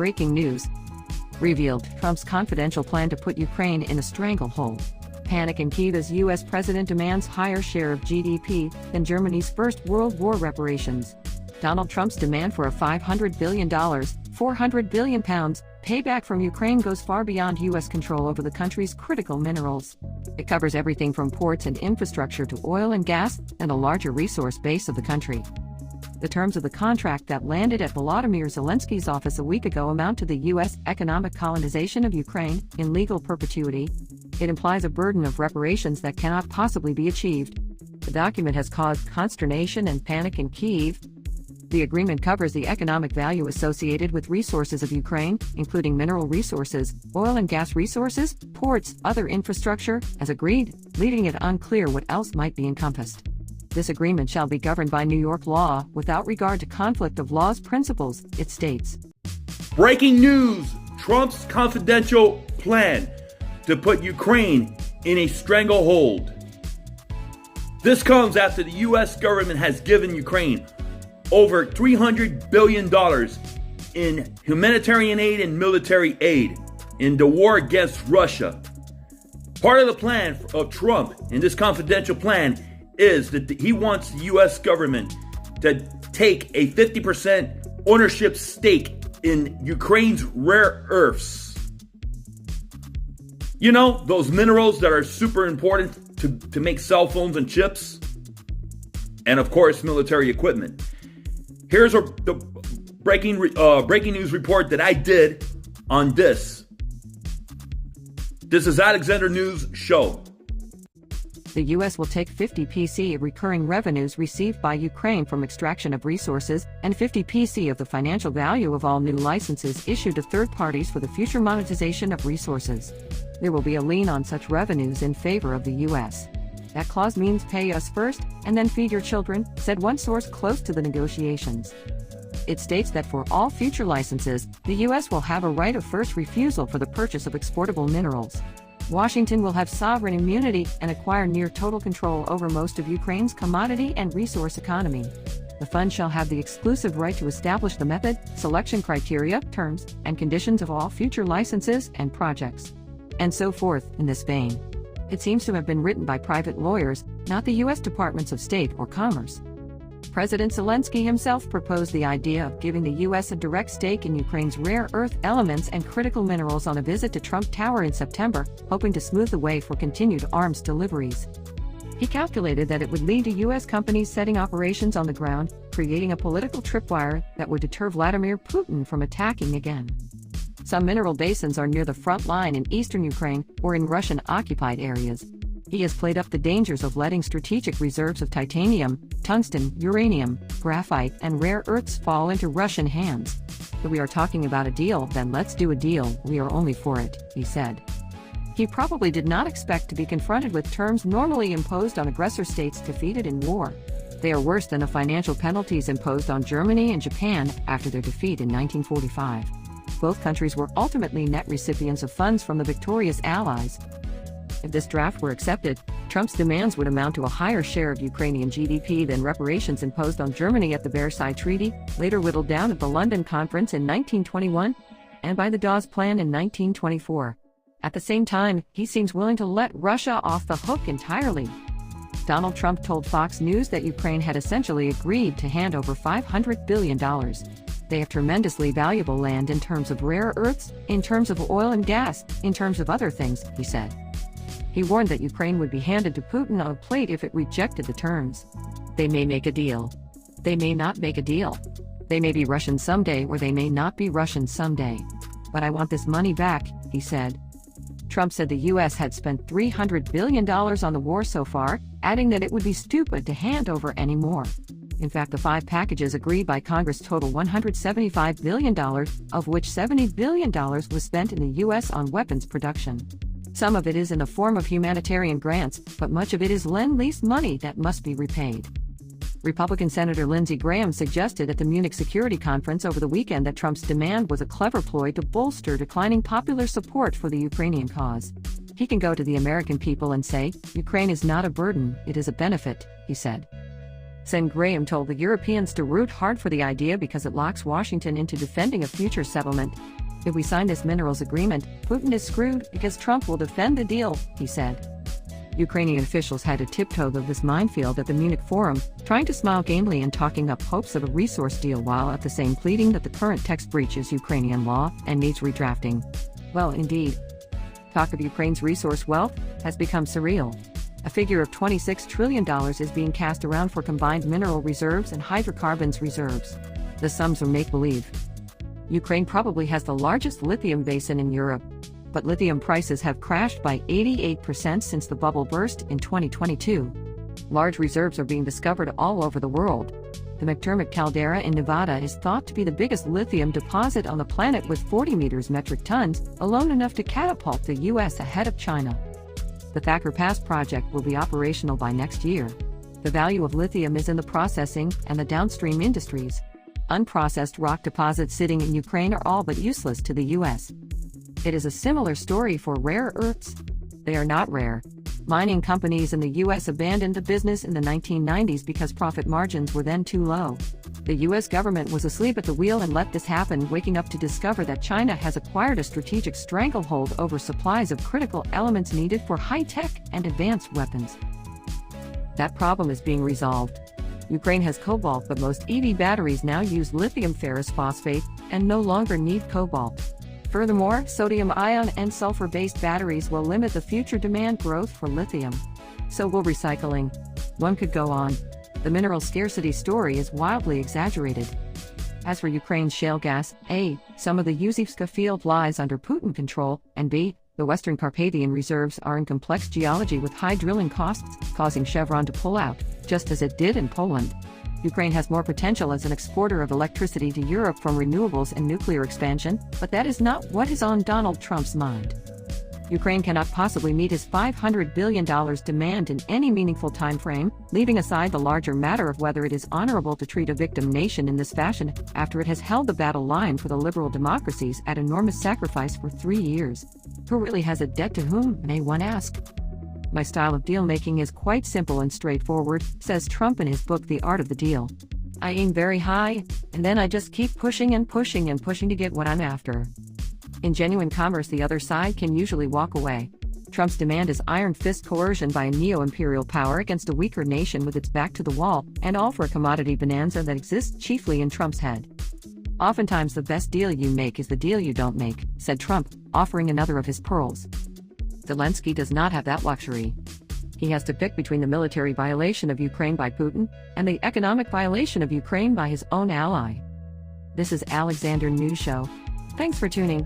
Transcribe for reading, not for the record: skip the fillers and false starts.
breaking news. Revealed Trump's confidential plan to put Ukraine in a stranglehold. Panic in Kyiv as U.S. President demands higher share of GDP than Germany's First World War reparations. Donald Trump's demand for a $500 billion, £400 billion payback from Ukraine goes far beyond U.S. control over the country's critical minerals. It covers everything from ports and infrastructure to oil and gas and a larger resource base of the country. The terms of the contract that landed at Volodymyr Zelensky's office a week ago amount to the U.S. economic colonization of Ukraine in legal perpetuity. It implies a burden of reparations that cannot possibly be achieved. The document has caused consternation and panic in Kyiv. The agreement covers the economic value associated with resources of Ukraine, including mineral resources, oil and gas resources, ports, other infrastructure, as agreed, leaving it unclear what else might be encompassed. This agreement shall be governed by New York law, without regard to conflict of laws principles, it states. Breaking news! Trump's confidential plan to put Ukraine in a stranglehold. This comes after the U.S. government has given Ukraine over $300 billion in humanitarian aid and military aid in the war against Russia. Part of the plan of Trump in this confidential plan is that he wants the U.S. government to take a 50% ownership stake in Ukraine's rare earths. You know, those minerals that are super important to make cell phones and chips, and of course, military equipment. Here's the breaking news report that I did on this. This is Alexander News Show. The U.S. will take 50 PC of recurring revenues received by Ukraine from extraction of resources and 50 PC of the financial value of all new licenses issued to third parties for the future monetization of resources. There will be a lien on such revenues in favor of the U.S. That clause means pay us first and then feed your children, said one source close to the negotiations. It states that for all future licenses, the U.S. will have a right of first refusal for the purchase of exportable minerals. Washington will have sovereign immunity and acquire near total control over most of Ukraine's commodity and resource economy. The fund shall have the exclusive right to establish the method, selection criteria, terms, and conditions of all future licenses and projects. And so forth, in this vein. It seems to have been written by private lawyers, not the U.S. Departments of State or Commerce. President Zelensky himself proposed the idea of giving the U.S. a direct stake in Ukraine's rare earth elements and critical minerals on a visit to Trump Tower in September, hoping to smooth the way for continued arms deliveries. He calculated that it would lead to U.S. companies setting operations on the ground, creating a political tripwire that would deter Vladimir Putin from attacking again. Some mineral basins are near the front line in eastern Ukraine or in Russian-occupied areas. He has played up the dangers of letting strategic reserves of titanium, tungsten, uranium, graphite, and rare earths fall into Russian hands. If we are talking about a deal, then let's do a deal, we are only for it, he said. He probably did not expect to be confronted with terms normally imposed on aggressor states defeated in war. They are worse than the financial penalties imposed on Germany and Japan after their defeat in 1945. Both countries were ultimately net recipients of funds from the victorious Allies. If this draft were accepted, Trump's demands would amount to a higher share of Ukrainian GDP than reparations imposed on Germany at the Versailles Treaty, later whittled down at the London Conference in 1921, and by the Dawes Plan in 1924. At the same time, he seems willing to let Russia off the hook entirely. Donald Trump told Fox News that Ukraine had essentially agreed to hand over $500 billion. They have tremendously valuable land in terms of rare earths, in terms of oil and gas, in terms of other things, he said. He warned that Ukraine would be handed to Putin on a plate if it rejected the terms. They may make a deal. They may not make a deal. They may be Russian someday or they may not be Russian someday. But I want this money back, he said. Trump said the U.S. had spent $300 billion on the war so far, adding that it would be stupid to hand over any more. In fact, the 5 packages agreed by Congress total $175 billion, of which $70 billion was spent in the U.S. on weapons production. Some of it is in the form of humanitarian grants, but much of it is lend-lease money that must be repaid. Republican Senator Lindsey Graham suggested at the Munich Security Conference over the weekend that Trump's demand was a clever ploy to bolster declining popular support for the Ukrainian cause. He can go to the American people and say, Ukraine is not a burden, it is a benefit, he said. Sen Graham told the Europeans to root hard for the idea because it locks Washington into defending a future settlement. If we sign this minerals agreement, Putin is screwed because Trump will defend the deal, he said. Ukrainian officials had to tiptoe through this minefield at the Munich Forum, trying to smile gamely and talking up hopes of a resource deal while at the same pleading that the current text breaches Ukrainian law and needs redrafting. Well, indeed. Talk of Ukraine's resource wealth has become surreal. A figure of $26 trillion is being cast around for combined mineral reserves and hydrocarbons reserves. The sums are make-believe. Ukraine probably has the largest lithium basin in Europe, but lithium prices have crashed by 88% since the bubble burst in 2022. Large reserves are being discovered all over the world. The McDermott caldera in Nevada is thought to be the biggest lithium deposit on the planet with 40 metric tons, alone enough to catapult the U.S. ahead of China. The Thacker Pass project will be operational by next year. The value of lithium is in the processing and the downstream industries. Unprocessed rock deposits sitting in Ukraine are all but useless to the U.S. It is a similar story for rare earths. They are not rare. Mining companies in the U.S. abandoned the business in the 1990s because profit margins were then too low. The U.S. government was asleep at the wheel and let this happen, waking up to discover that China has acquired a strategic stranglehold over supplies of critical elements needed for high-tech and advanced weapons. That problem is being resolved. Ukraine has cobalt, but most EV batteries now use lithium ferrous phosphate and no longer need cobalt. Furthermore, sodium-ion and sulfur-based batteries will limit the future demand growth for lithium. So will recycling. One could go on. The mineral scarcity story is wildly exaggerated. As for Ukraine's shale gas, A, some of the Yuzivska field lies under Putin control, and B, the Western Carpathian reserves are in complex geology with high drilling costs, causing Chevron to pull out, just as it did in Poland. Ukraine has more potential as an exporter of electricity to Europe from renewables and nuclear expansion, but that is not what is on Donald Trump's mind. Ukraine cannot possibly meet his $500 billion demand in any meaningful time frame, leaving aside the larger matter of whether it is honorable to treat a victim nation in this fashion after it has held the battle line for the liberal democracies at enormous sacrifice for 3 years. Who really has a debt to whom, may one ask? My style of deal-making is quite simple and straightforward, says Trump in his book The Art of the Deal. I aim very high, and then I just keep pushing and pushing and pushing to get what I'm after. In genuine commerce, the other side can usually walk away. Trump's demand is iron fist coercion by a neo-imperial power against a weaker nation with its back to the wall, and all for a commodity bonanza that exists chiefly in Trump's head. Oftentimes the best deal you make is the deal you don't make, said Trump, offering another of his pearls. Zelensky does not have that luxury. He has to pick between the military violation of Ukraine by Putin and the economic violation of Ukraine by his own ally. This is Alexander News Show. Thanks for tuning.